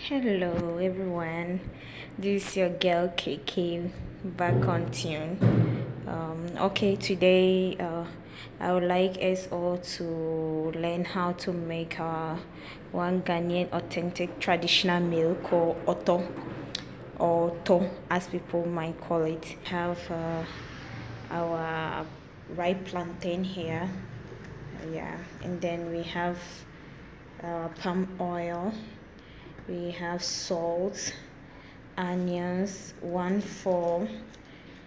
Hello everyone, this is your girl KK back on tune. Okay, today I would like us all to learn how to make one Ghanaian authentic traditional meal called oto or to as people might call it. Have our ripe plantain here, yeah, and then we have palm oil. We have salt, onions, one for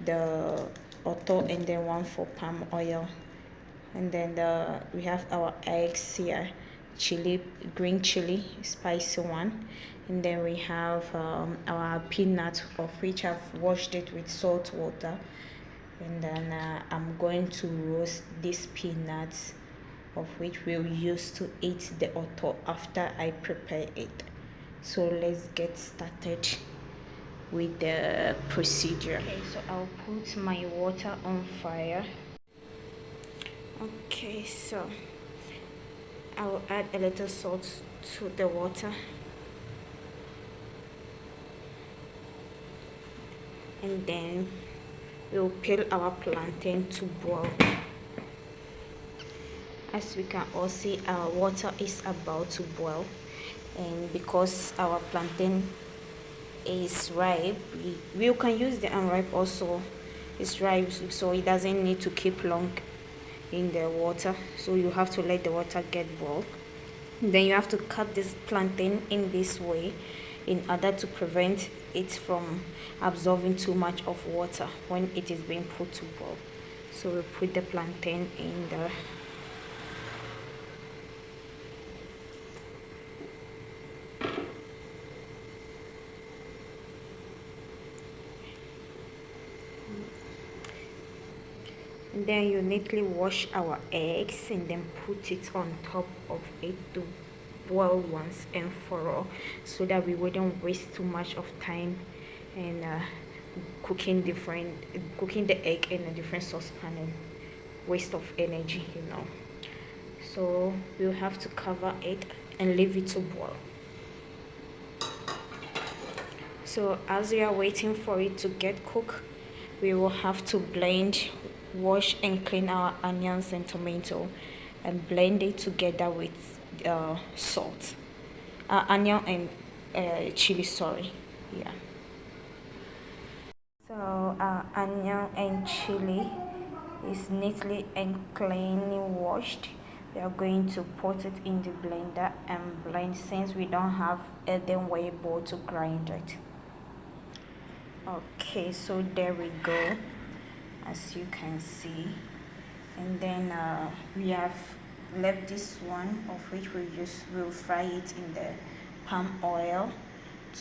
the auto and then one for palm oil. And then we have our eggs here, chili, green chili, spicy one. And then we have our peanut, of which I've washed it with salt water. And then I'm going to roast these peanuts, of which we'll use to eat the auto after I prepare it. So let's get started with the procedure. Okay, so I'll put my water on fire. Okay, so I'll add a little salt to the water, and then we'll peel our plantain to boil. As we can all see, our water is about to boil, and because our plantain is ripe, we can use the unripe also. It's ripe, so it doesn't need to keep long in the water, so you have to let the water get boiled. Then you have to cut this plantain in this way in order to prevent it from absorbing too much of water when it is being put to boil. So we put the plantain in there. And then you neatly wash our eggs and then put it on top of it to boil once and for all, so that we wouldn't waste too much of time and cooking the egg in a different saucepan and waste of energy, so we'll have to cover it and leave it to boil. So as we are waiting for it to get cooked, we will have to wash and clean our onions and tomato and blend it together with salt, onion and chili, sorry, yeah. So our onion and chili is neatly and cleanly washed. We are going to put it in the blender and blend, since we don't have a earthenware bowl to grind it. Okay, so there we go, as you can see. And then we have left this one, of which we'll fry it in the palm oil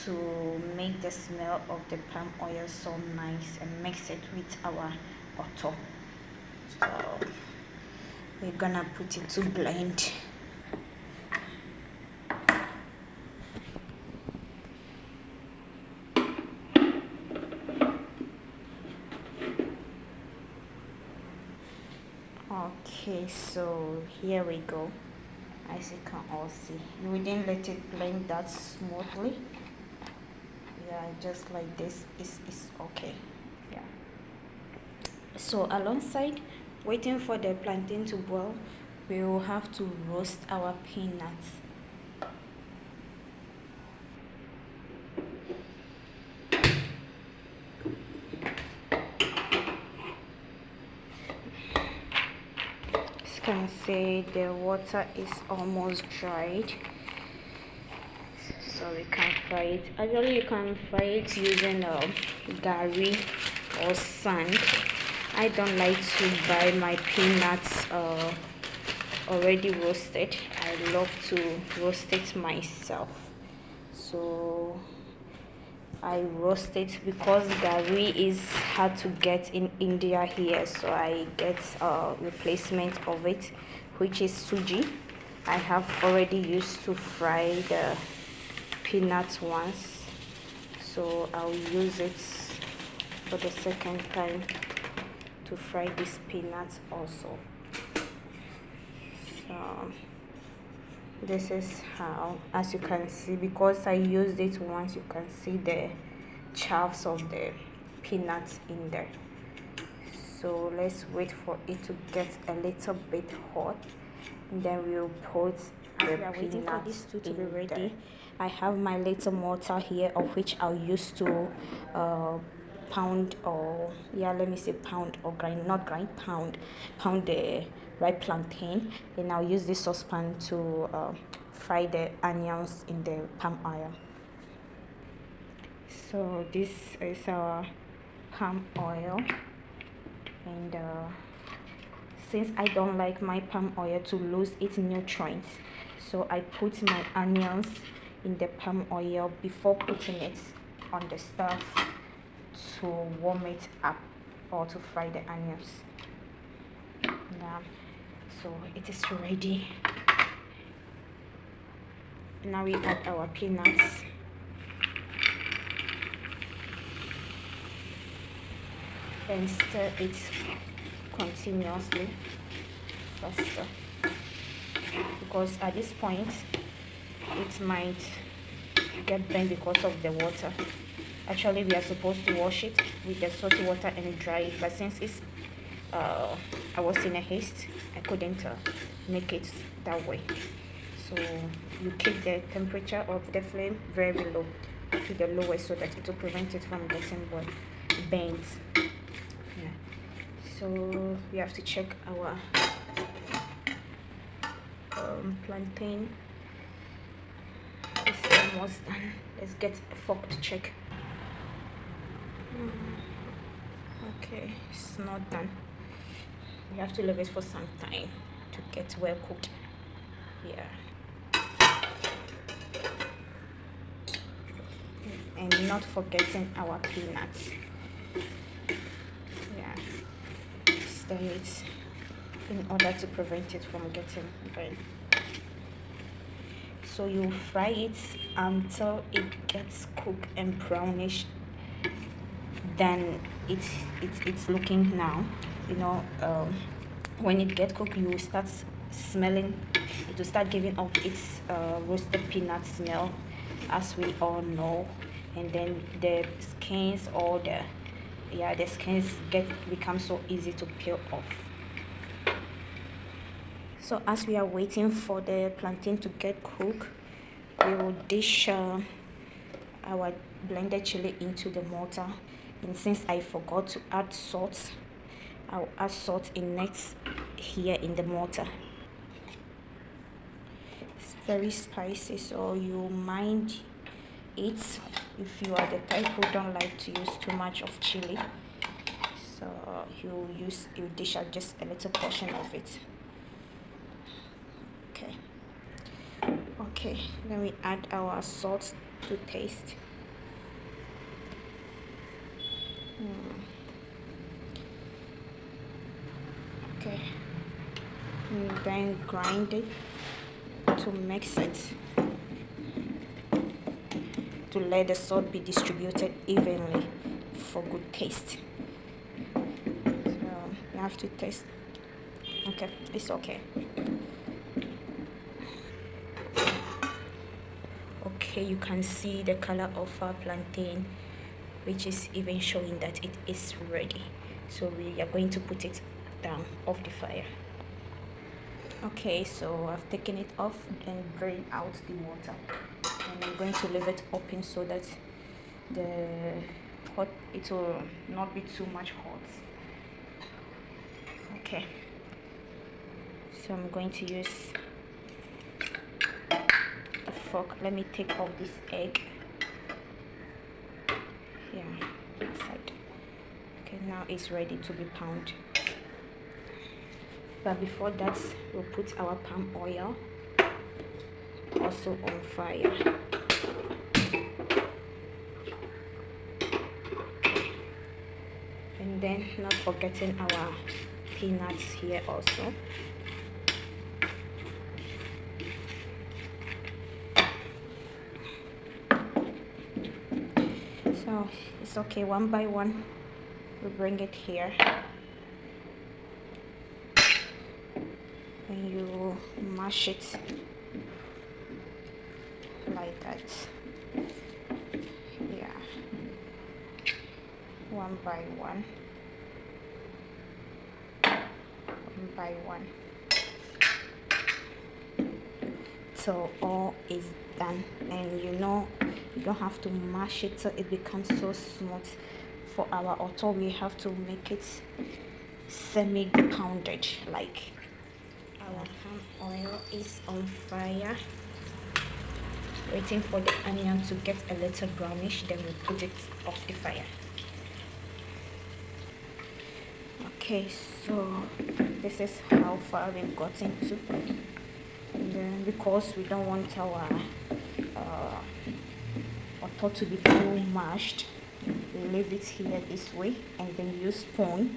to make the smell of the palm oil so nice, and mix it with our auto. So we're gonna put it to blend. Okay, so here we go. As you can all see, we didn't let it blend that smoothly. Yeah, just like this is okay. Yeah. So alongside waiting for the plantain to boil, we will have to roast our peanuts. Can say the water is almost dried, so we can fry it. Actually, you can fry it using gari or sand. I don't like to buy my peanuts already roasted. I love to roast it myself, so I roast it because gari is hard to get in India here, so I get a replacement of it, which is suji. I have already used to fry the peanuts once, so I'll use it for the second time to fry these peanuts also. So This is how, as you can see, because I used it once, you can see the chaffs of the peanuts in there. So let's wait for it to get a little bit hot, and then we'll put the waiting for this to be ready there. I have my little mortar here, of which I'll use to pound, or yeah, let me say pound or grind, not grind, pound the ripe plantain. And I'll use this saucepan to fry the onions in the palm oil. So this is our palm oil, and since I don't like my palm oil to lose its nutrients, so I put my onions in the palm oil before putting it on the stove to warm it up, or to fry the onions. Yeah, so it is ready. Now we add our peanuts. And stir it continuously, faster, because at this point it might get burnt because of the water. Actually, we are supposed to wash it with the salty water and dry it, but since it's I was in a haste, I couldn't make it that way. So you keep the temperature of the flame very low, to the lowest, so that it will prevent it from getting burnt. Yeah. So we have to check our plantain. It's almost done. Let's get a fork to check. Okay, it's not done. We have to leave it for some time to get well cooked. Yeah. And not forgetting our peanuts. Yeah. Stir it in order to prevent it from getting burnt. So you fry it until it gets cooked and brownish. Then it's looking now, you know, when it gets cooked, you will start smelling, it will start giving off its roasted peanut smell, as we all know. And then the skins, or the skins become so easy to peel off. So as we are waiting for the plantain to get cooked, we will dish our blended chili into the mortar. And since I forgot to add salt, I'll add salt in next here in the mortar. It's very spicy, so you mind it if you are the type who don't like to use too much of chili. So you dish out just a little portion of it. Okay, then we add our salt to taste. Okay, and then grind it to mix it, to let the salt be distributed evenly for good taste. So you have to taste. Okay, it's okay. Okay, you can see the color of our plantain, which is even showing that it is ready. So we are going to put it down off the fire. Okay, so I've taken it off and drained out the water, and I'm going to leave it open so that it will not be too much hot. Okay, so I'm going to use a fork. Let me take off this egg here inside. Okay, now it's ready to be pounded. But before that, we'll put our palm oil also on fire. And then not forgetting our peanuts here also. So it's okay, one by one we bring it here, and you mash it like that. Yeah, one by one, one by one. So all is done, and you don't have to mash it so it becomes so smooth. For our auto, we have to make it semi pounded. Like, our palm oil is on fire, waiting for the onion to get a little brownish, then we put it off the fire. Okay, so this is how far we've gotten to. And then, because we don't want our auto to be too mashed, we leave it here this way, and then use spoon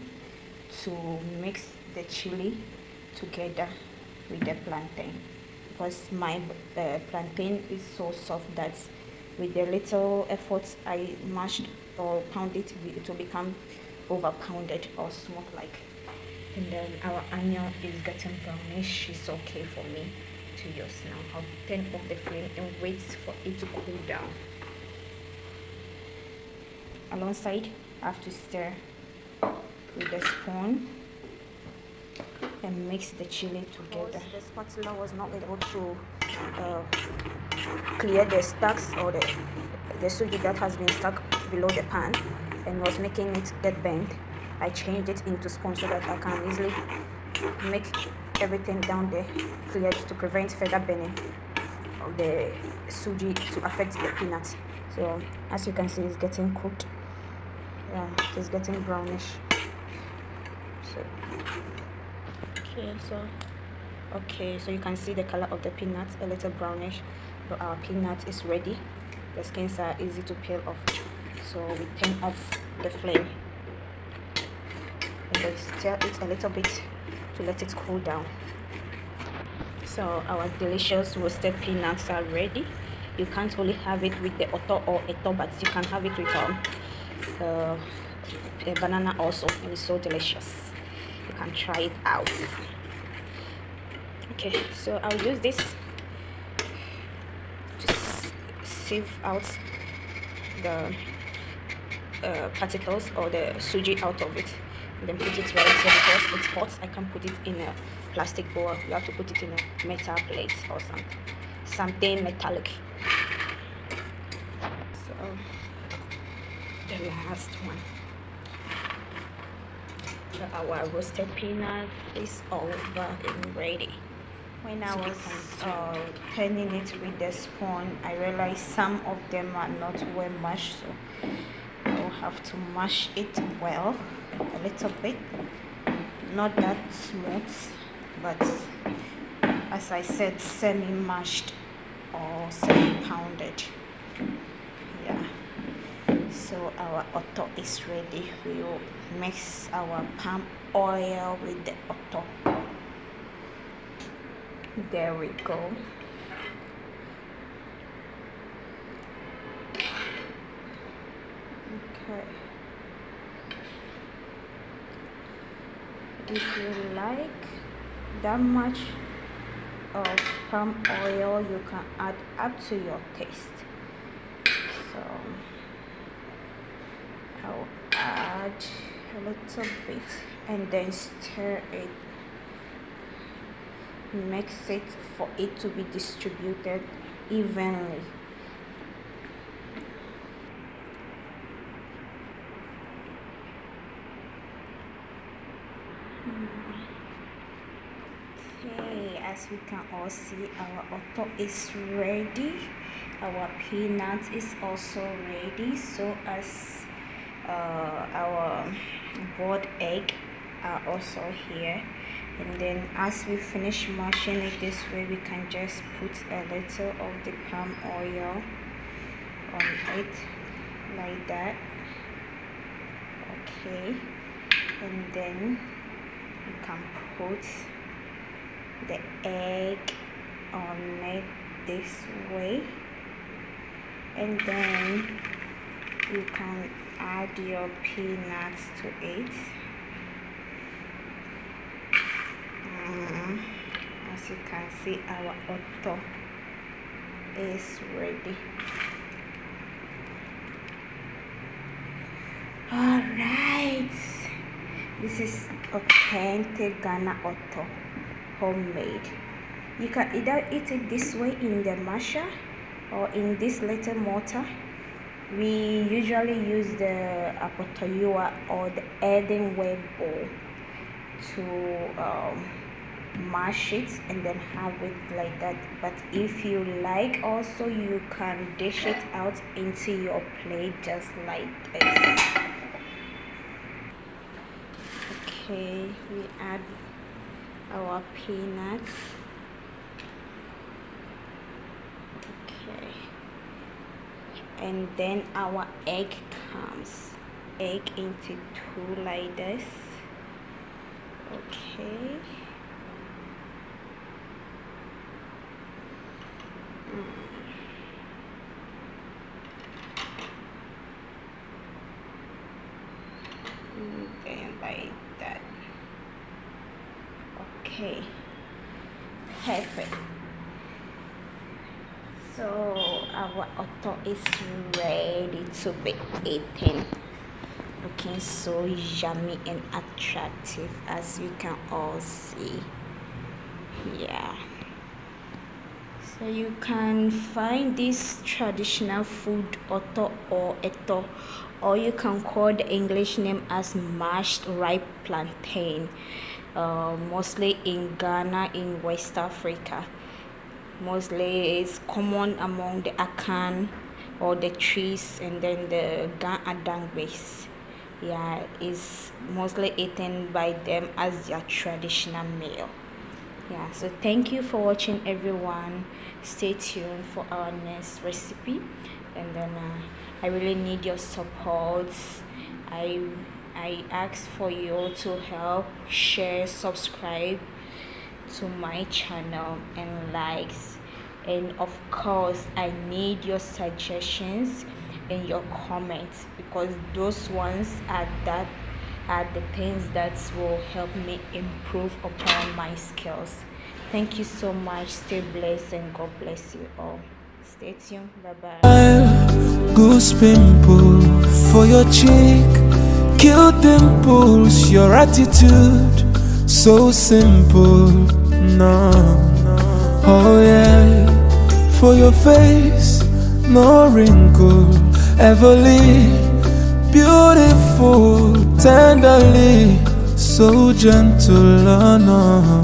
to mix the chili together with the plantain, because my plantain is so soft that with the little efforts I mashed or pound it, it will become over pounded or smooth like. And then our onion is getting brownish. It's okay for me to use now. I'll turn off the flame and wait for it to cool down. Alongside, I have to stir with the spoon and mix the chili together. The spatula was not able to clear the stacks or the suji that has been stuck below the pan and was making it get bent. I changed it into spoon so that I can easily make everything down there cleared to prevent further burning of the suji to affect the peanuts. So as you can see, it's getting cooked. Yeah, it's getting brownish. So so you can see the color of the peanuts, a little brownish. So our peanut is ready. The skins are easy to peel off. So we turn off the flame and then stir it a little bit to let it cool down. So our delicious roasted peanuts are ready. You can't only have it with the oto or eto, but you can have it with a banana also, and it's so delicious. You can try it out. Okay, so I'll use this to sieve out the particles or the suji out of it, and then put it right here. Because it's hot, I can't put it in a plastic bowl. You have to put it in a metal plate or something metallic. So the last one. So our roasted peanut is over and ready. When I was turning it with the spoon, I realized some of them are not well mashed, so I'll have to mash it well a little bit. Not that smooth, but as I said, semi-mashed or semi-pounded. Yeah. So our oto is ready. We will mix our palm oil with the oto. There we go. Okay. If you like that much of palm oil, you can add up to your taste. So I'll add a little bit and then stir it. Mix it for it to be distributed evenly. Okay, as we can all see, our oto is ready. Our peanut is also ready, so as our boiled egg are also here. And then as we finish mashing it this way, we can just put a little of the palm oil on it like that. Okay, and then you can put the egg on it this way, and then you can add your peanuts to it. As you can see, our oto is ready. All right, this is authentic Ghana otto, homemade. You can either eat it this way in the masher or in this little mortar. We usually use the apotoyua or the earthenware bowl to mash it and then have it like that. But if you like, also you can dish it out into your plate just like this. Okay, we add our peanuts. Okay, and then our egg comes. Egg into two like this. Okay. And like that. Okay, perfect. So our otto is ready to be eaten. Looking so yummy and attractive, as you can all see. Yeah, so you can find this traditional food otto or eto, or you can call the English name as mashed ripe plantain, mostly in Ghana, in West Africa. Mostly it's common among the Akan or the trees, and then the Gan-Adangbes. Yeah, it's mostly eaten by them as their traditional meal. Yeah, so thank you for watching, everyone. Stay tuned for our next recipe, and then I really need your support. I ask for you to help share, subscribe to my channel, and likes, and of course I need your suggestions and your comments, because those ones are the things that will help me improve upon my skills. Thank you so much. Stay blessed, and God bless you all. Stay tuned. Bye bye. Goose pimple for your cheek, cute dimples, your attitude so simple. No, oh yeah, for your face, no wrinkle ever leave. Beautiful, tenderly, so gentle, oh no.